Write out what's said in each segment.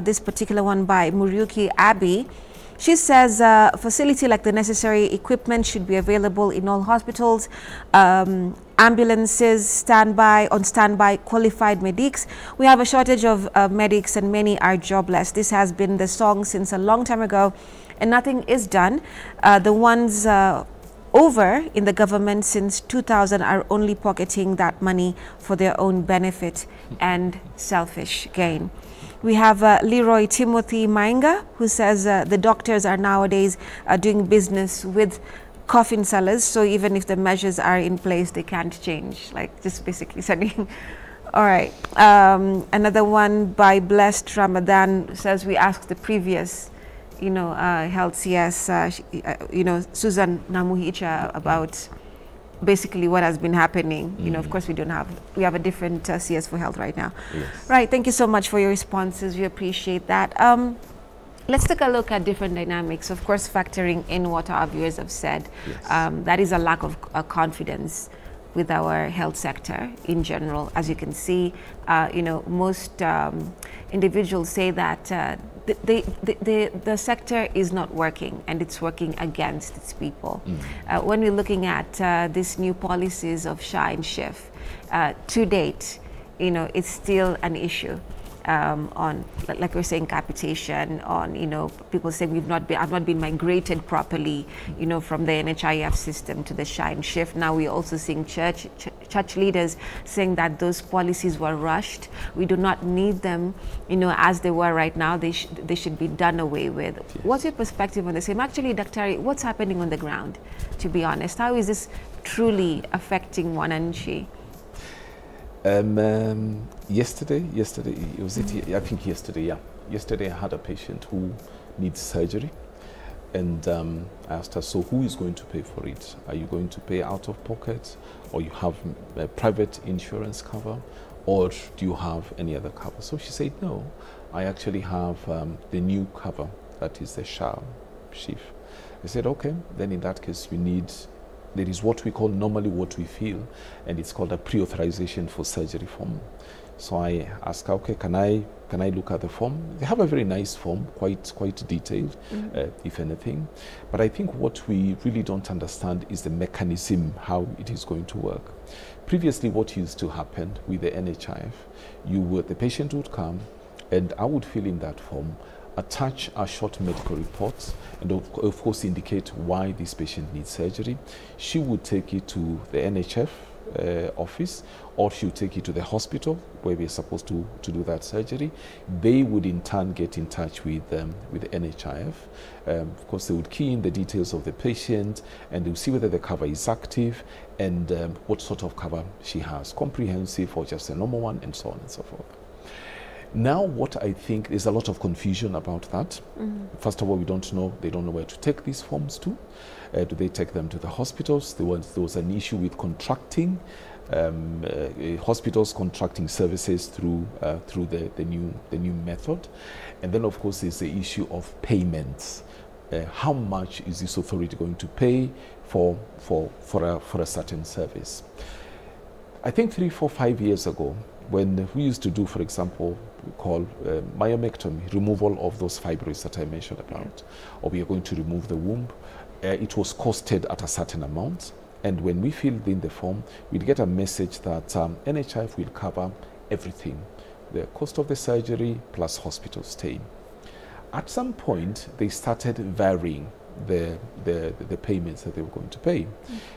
this particular one by Muriuki Abbey. She says a facility like the necessary equipment should be available in all hospitals, ambulances on standby, qualified medics. We have a shortage of medics and many are jobless. This has been the song since a long time ago and nothing is done. The ones over in the government since 2000 are only pocketing that money for their own benefit and selfish gain. We have Leroy Timothy Mainga, who says the doctors are nowadays doing business with coffin sellers, so even if the measures are in place, they can't change. Like, just basically saying. All right. Another one by Blessed Ramadan says we asked the previous, health CS, Susan Namuhicha about basically what has been happening. Of course, we have a different CS for health right now. Yes. Right. Thank you so much for your responses. We appreciate that. Let's take a look at different dynamics. Of course, factoring in what our viewers have said, yes. That is a lack of confidence with our health sector in general. As you can see, most individuals say that the sector is not working and it's working against its people. When we're looking at these new policies of shine shift, to date, it's still an issue. On, like we're saying, capitation, on, people saying I've not been migrated properly, from the NHIF system to the shine shift. Now we're also seeing church leaders saying that those policies were rushed. We do not need them, as they were right now. They should be done away with. Yes. What's your perspective on the same? Actually, Dr. what's happening on the ground, to be honest? How is this truly affecting Wananchi? Yesterday, was it? I think yesterday, yeah. Yesterday I had a patient who needs surgery, and I asked her, so who is going to pay for it? Are you going to pay out of pocket, or you have a private insurance cover, or do you have any other cover? So she said, no, I actually have the new cover, that is the shift. I said, okay, then in that case there is what we call normally what we feel, and it's called a pre-authorization for surgery form. So I asked her, okay, can I look at the form? They have a very nice form, quite detailed, if anything. But I think what we really don't understand is the mechanism, how it is going to work. Previously, what used to happen with the NHIF, the patient would come, and I would fill in that form, attach a short medical report, and of course indicate why this patient needs surgery. She would take it to the NHF office, or she would take it to the hospital where we're supposed to do that surgery. They would in turn get in touch with the NHIF. Of course, they would key in the details of the patient, and they would see whether the cover is active and what sort of cover she has, comprehensive or just a normal one, and so on and so forth. Now, what I think is a lot of confusion about that. First of all, they don't know where to take these forms to. Do they take them to the hospitals? There was an issue with contracting, hospitals contracting services through the new method. And then, of course, there's the issue of payments. How much is this authority going to pay for a certain service? I think 3, 4, 5 years ago, when we used to do, for example, we call myomectomy, removal of those fibroids that I mentioned about, or we are going to remove the womb, it was costed at a certain amount. And when we filled in the form, we'd get a message that NHIF will cover everything, the cost of the surgery plus hospital stay. At some point, they started varying the payments that they were going to pay.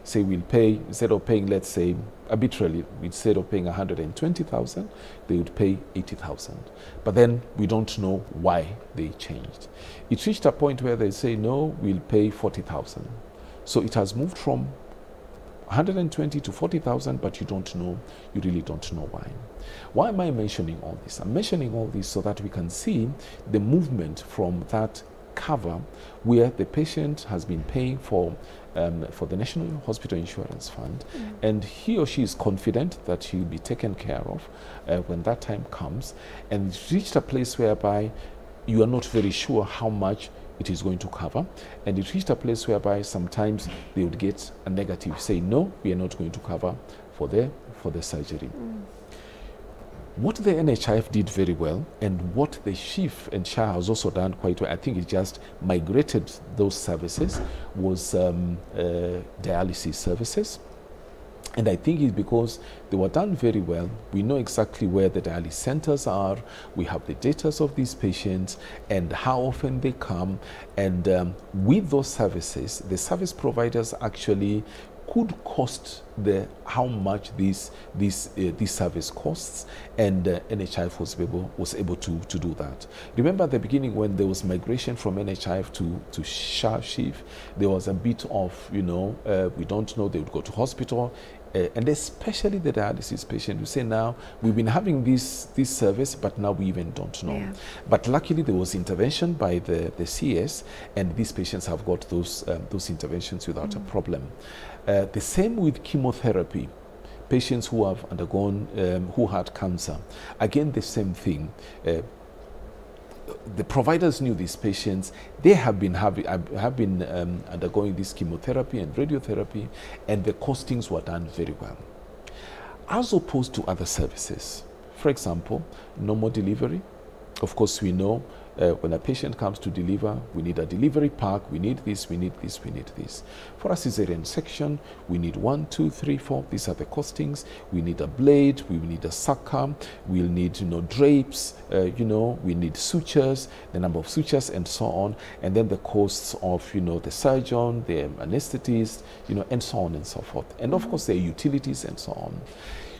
Say we'll pay, instead of paying, let's say, arbitrarily, instead of paying 120,000, they would pay 80,000. But then we don't know why they changed. It reached a point where they say, no, we'll pay 40,000. So it has moved from 120 to 40,000, but you really don't know why. Why am I mentioning all this? I'm mentioning all this so that we can see the movement from that cover where the patient has been paying for the National Hospital Insurance Fund, and he or she is confident that he will be taken care of when that time comes, and it's reached a place whereby you are not very sure how much it is going to cover, and it reached a place whereby sometimes they would get a negative, say, no, we are not going to cover for the surgery. What the NHIF did very well, and what the chief and SHA has also done quite well, I think it just migrated those services, was dialysis services. And I think it's because they were done very well. We know exactly where the dialysis centers are. We have the data of these patients and how often they come. And with those services, the service providers actually could cost how much this service costs, and NHIF was able to do that. Remember at the beginning when there was migration from NHIF to SHA chief, there was a bit of, we don't know, they would go to hospital. And especially the dialysis patient, we say now, we've been having this service, but now we even don't know. Yeah. But luckily there was intervention by the CS, and these patients have got those interventions without a problem. The same with chemotherapy. Patients who have undergone, who had cancer. Again, the same thing. The providers knew these patients. They have been undergoing this chemotherapy and radiotherapy, and the costings were done very well, as opposed to other services. For example, normal delivery. Of course, we know when a patient comes to deliver, we need a delivery pack, we need this, we need this, we need this. For a cesarean section, we need 1, 2, 3, 4. These are the costings. We need a blade, we need a sucker, we'll need, drapes, we need sutures, the number of sutures, and so on. And then the costs of, the surgeon, the anesthetist, and so on and so forth. And of course, the utilities and so on.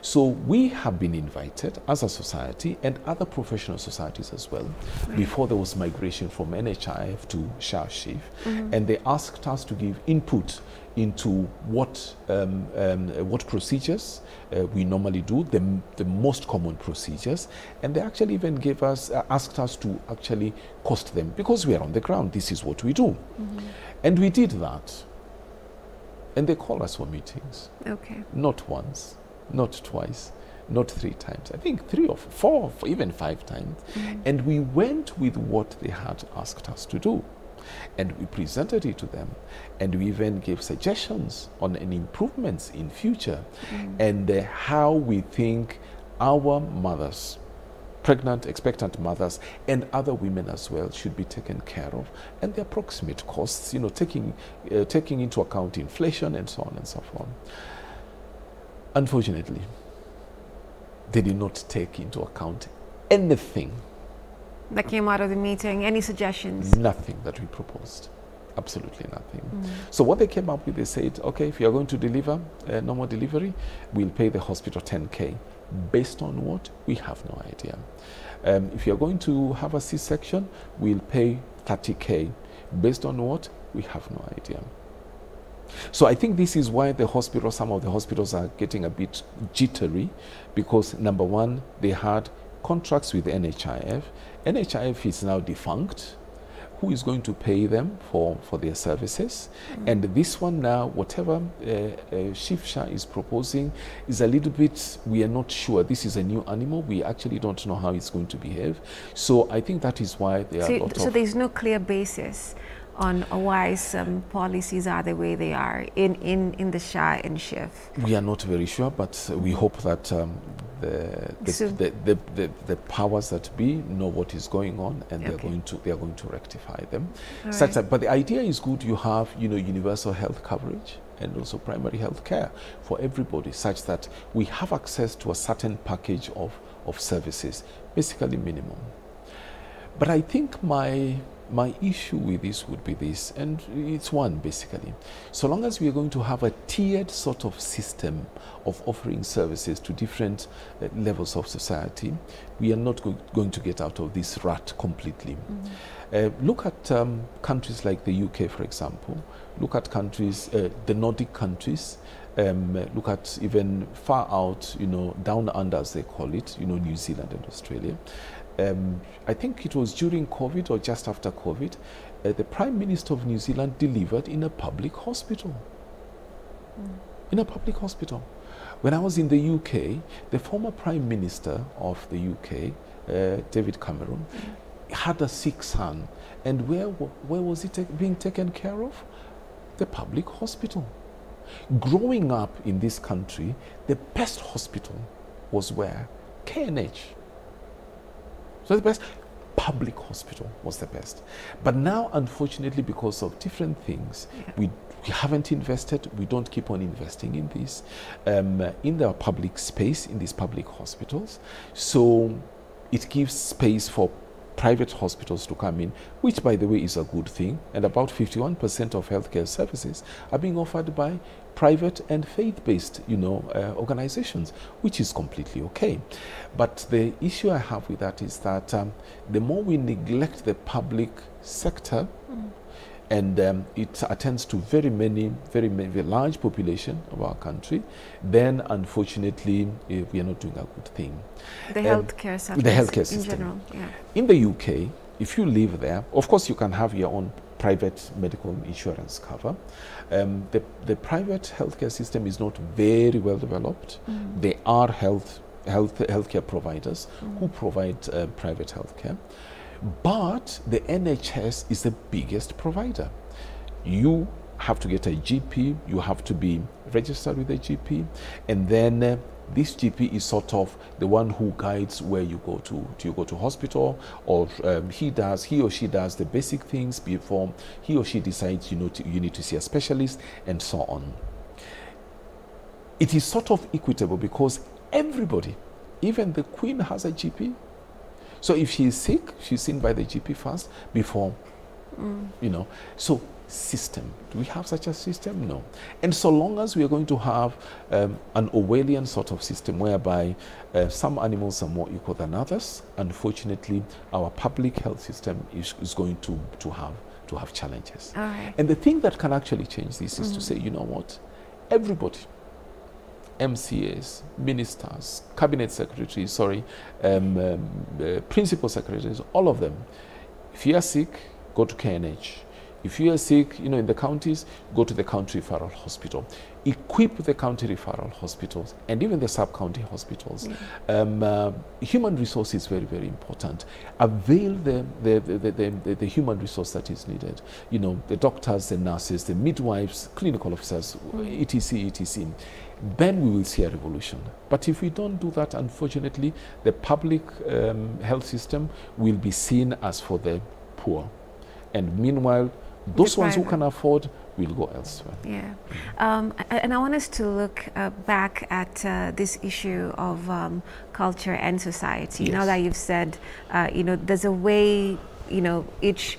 So we have been invited as a society and other professional societies as well, before there was migration from NHIF to SHA chief, and they asked us to give input into what procedures we normally do, the most common procedures, and they actually even asked us to actually cost them, because we are on the ground. This is what we do, and we did that. And they call us for meetings. Okay. Not once. Not twice, not 3 times. I think 3 or 4, even 5 times. And we went with what they had asked us to do. And we presented it to them. And we even gave suggestions on any improvements in future. And how we think our mothers, pregnant, expectant mothers, and other women as well, should be taken care of, and the approximate costs, taking into account inflation and so on and so forth. Unfortunately, they did not take into account anything that came out of the meeting. Any suggestions? Nothing that we proposed. Absolutely nothing. So what they came up with, they said, okay, if you are going to deliver normal delivery, we'll pay the hospital 10K. Based on what? We have no idea. If you're going to have a C-section, we'll pay 30K. Based on what? We have no idea. So I think this is why some of the hospitals are getting a bit jittery, because number one, they had contracts with NHIF. NHIF is now defunct. Who is going to pay them for their services? And this one now, whatever Chief SHA is proposing, is a little bit, we are not sure. This is a new animal. We actually don't know how it's going to behave. So I think that is why there are So there's no clear basis on why some policies are the way they are in the SHA and SHIF. We are not very sure, but we hope that the powers that be know what is going on, and they are going to rectify them. But the idea is good. You have universal health coverage and also primary health care for everybody, such that we have access to a certain package of services, basically minimum. But I think my issue with this would be this, and it's one basically. So long as we are going to have a tiered sort of system of offering services to different levels of society, we are not going to get out of this rut completely. Look at countries like the UK, for example. Look at countries, the Nordic countries. Look at even far out, down under, as they call it, New Zealand and Australia. I think it was during COVID or just after COVID, the Prime Minister of New Zealand delivered in a public hospital. In a public hospital. When I was in the UK, the former Prime Minister of the UK, David Cameron, had a sick son. And where was it being taken care of? The public hospital. Growing up in this country, the best hospital was where? KNH. So the best public hospital was the best. But now, unfortunately, because of different things, we haven't invested, we don't keep on investing in this, in the public space, in these public hospitals. So it gives space for private hospitals to come in, which, by the way, is a good thing. And about 51% of healthcare services are being offered by private and faith-based, organizations, which is completely okay. But the issue I have with that is that the more we neglect the public sector, and it attends to very large population of our country, then unfortunately we are not doing a good thing. The healthcare service, the healthcare system. In general, yeah. In the UK, if you live there, of course you can have your own private medical insurance cover. The private healthcare system is not very well developed. There are healthcare providers who provide private healthcare. But the NHS is the biggest provider. You have to get a GP, you have to be registered with a GP, and then this GP is sort of the one who guides where you go to. Do you go to hospital, or he or she does the basic things before he or she decides you need to see a specialist, and so on. It is sort of equitable because everybody, even the Queen, has a GP. So if she is sick, she's seen by the GP first before, So system, do we have such a system? No. And so long as we are going to have an Orwellian sort of system whereby some animals are more equal than others, unfortunately, our public health system is going to have challenges. All right. And the thing that can actually change this is to say, you know what, everybody, MCAs, ministers, cabinet secretaries, principal secretaries, all of them. If you are sick, go to KNH. If you are sick, in the counties, go to the county referral hospital. Equip the county referral hospitals and even the sub-county hospitals. Human resource is very, very important. Avail the human resource that is needed. The doctors, the nurses, the midwives, clinical officers, etc., etc. Then we will see a revolution. But if we don't do that, unfortunately, the public health system will be seen as for the poor. And meanwhile, those ones who can afford will go elsewhere. Yeah. And I want us to look back at this issue of culture and society. Yes. Now that you've said, there's a way, each,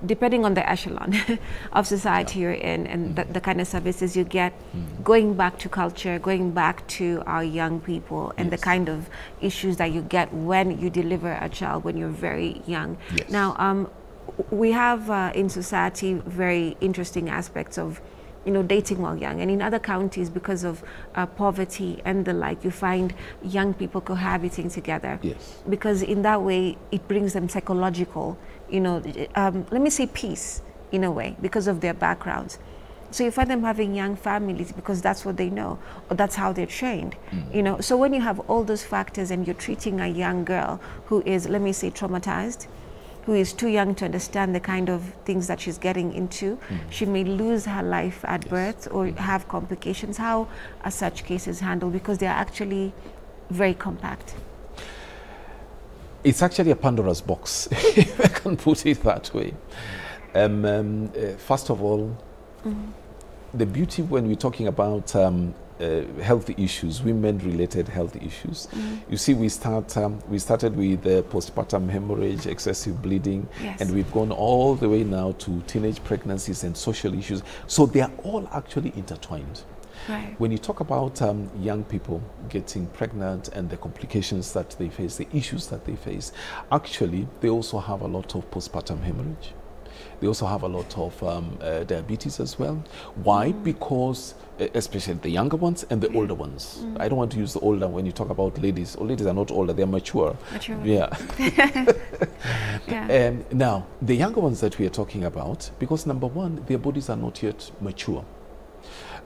depending on the echelon of society you're in and the kind of services you get, going back to culture, going back to our young people and the kind of issues that you get when you deliver a child when you're very young. Yes. Now, we have in society very interesting aspects of dating while young, and in other counties, because of poverty and the like, you find young people cohabiting together. Yes. Because in that way it brings them psychological, let me say, peace in a way, because of their backgrounds. So you find them having young families because that's what they know, or that's how they're trained. So when you have all those factors and you're treating a young girl who is, let me say, traumatized, who is too young to understand the kind of things that she's getting into, she may lose her life at birth or have complications. How are such cases handled? Because they are actually very compact. It's actually a Pandora's box, if I can put it that way. First of all, the beauty when we're talking about health issues, women-related health issues. You see, we started with postpartum hemorrhage, excessive bleeding, and we've gone all the way now to teenage pregnancies and social issues. So they are all actually intertwined. Right. When you talk about young people getting pregnant and the complications that they face, the issues that they face, actually, they also have a lot of postpartum hemorrhage. They also have a lot of diabetes as well. Why? Because especially the younger ones and the older ones. I don't want to use the older when you talk about ladies. Ladies are not older, they're mature. Yeah. Now, the younger ones that we are talking about, because number one, their bodies are not yet mature.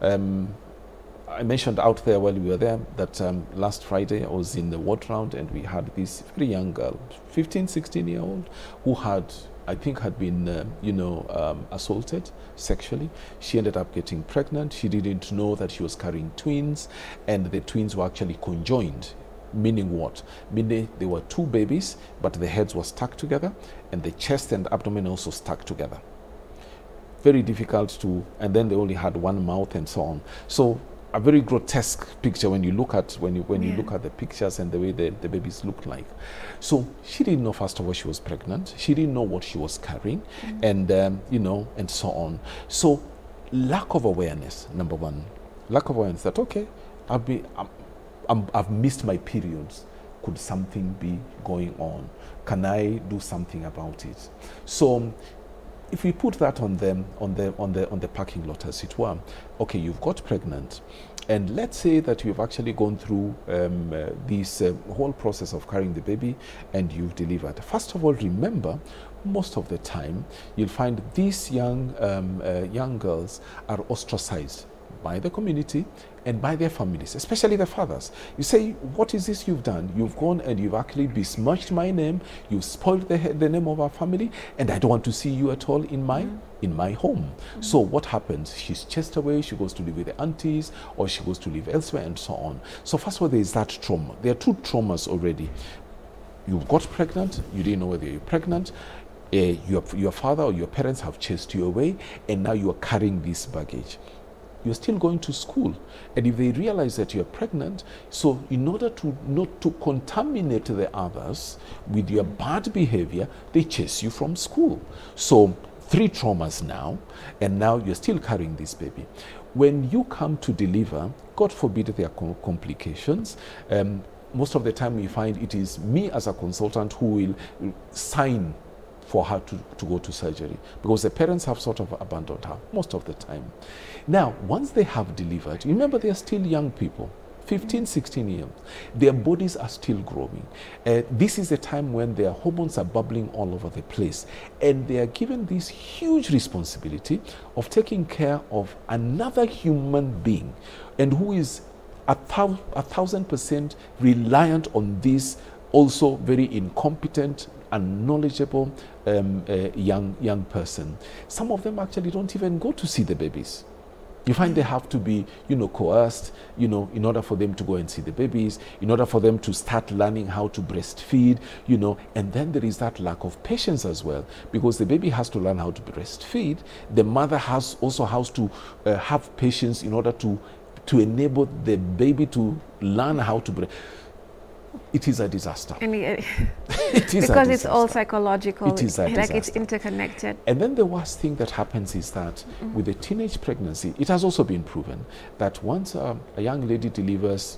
I mentioned out there while we were there that last Friday I was in the ward round and we had this very young girl, 15, 16-year-old, who had, I think, had been, assaulted sexually. She ended up getting pregnant. She didn't know that she was carrying twins, and the twins were actually conjoined Meaning what? Meaning there were two babies, but the heads were stuck together, and the chest and abdomen also stuck together. Very difficult to, and then they only had one mouth and so on. So a very grotesque picture when you look at you look at the pictures and the way the babies looked like. So she didn't know, first of all, she was pregnant. She didn't know what she was carrying, and you know, and so on. So lack of awareness, number one. Lack of awareness that, okay, I've missed my periods. Could something be going on? Can I do something about it? So if we put that on the parking lot, as it were, okay, you've got pregnant, and let's say that you've actually gone through this whole process of carrying the baby, and you've delivered. First of all, remember, most of the time, you'll find these young girls are ostracized by the community and by their families, especially the fathers. You say, what is this you've done? You've gone and you've actually besmirched my name, you've spoiled the name of our family, and I don't want to see you at all in my home. So what happens? She's chased away, she goes to live with the aunties, or she goes to live elsewhere, and so on. So first of all, there is that trauma. There are two traumas already. You got pregnant, you didn't know whether you're pregnant, your father or your parents have chased you away, and now you are carrying this baggage. You're still going to school, and if they realize that you're pregnant, so in order to not to contaminate the others with your bad behavior, they chase you from school. So 3 traumas now, and now you're still carrying this baby. When you come to deliver, God forbid there are complications. Most of the time we find it is me as a consultant who will sign for her to go to surgery, because the parents have sort of abandoned her most of the time. Now, once they have delivered, remember they are still young people, 15, 16 years. Their bodies are still growing. This is a time when their hormones are bubbling all over the place, and they are given this huge responsibility of taking care of another human being, and who is 1,000% reliant on this also very incompetent and knowledgeable young person. Some of them actually don't even go to see the babies. You find they have to be, coerced, in order for them to go and see the babies, in order for them to start learning how to breastfeed, and then there is that lack of patience as well, because the baby has to learn how to breastfeed. The mother also has to have patience in order to enable the baby to learn how to breastfeed. It is a disaster. It is because it's all psychological. It is a disaster. Like it's interconnected. And then the worst thing that happens is that with a teenage pregnancy, it has also been proven that once a young lady delivers,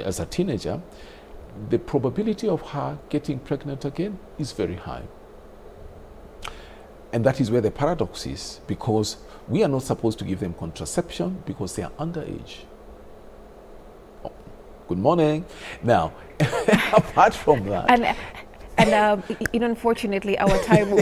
as a teenager, the probability of her getting pregnant again is very high. And that is where the paradox is, because we are not supposed to give them contraception because they are underage. Good morning. Now, apart from that, and unfortunately, our time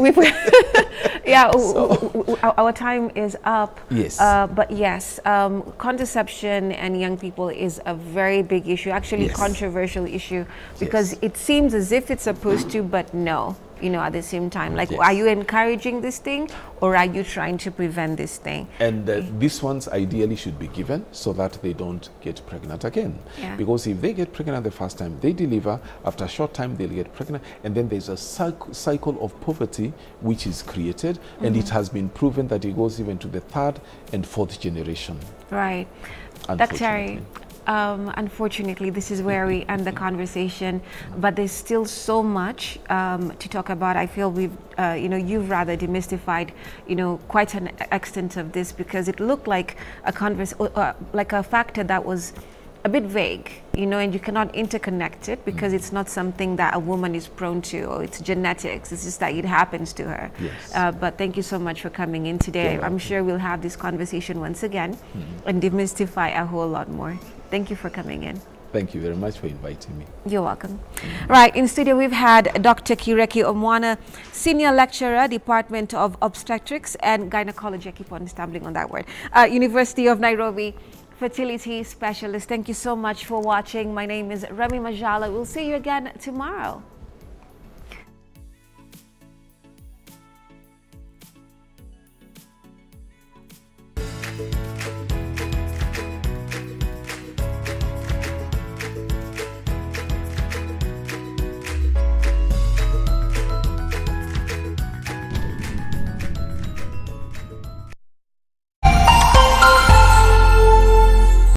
our time is up. Yes. But yes, contraception and young people is a very big issue, actually controversial issue, because it seems as if it's supposed to, but no. At the same time, like, are you encouraging this thing, or are you trying to prevent this thing? And these ones ideally should be given so that they don't get pregnant again. Yeah. Because if they get pregnant the first time, they deliver, after a short time they'll get pregnant, and then there's a cycle of poverty which is created, and it has been proven that it goes even to the 3rd and 4th generation. Right. Dr. Unfortunately, this is where we end the conversation, but there's still so much to talk about. I feel we've, you've rather demystified, quite an extent of this, because it looked like like a factor that was a bit vague, and you cannot interconnect it because it's not something that a woman is prone to, or it's genetics. It's just that it happens to her. Yes. But thank you so much for coming in today. I'm sure we'll have this conversation once again and demystify a whole lot more. Thank you for coming in. Thank you very much for inviting me. You're welcome. Right, in studio we've had Dr. Kireki Omwana, Senior Lecturer, Department of Obstetrics and Gynecology. I keep on stumbling on that word. University of Nairobi, Fertility Specialist. Thank you so much for watching. My name is Remmy Majala. We'll see you again tomorrow.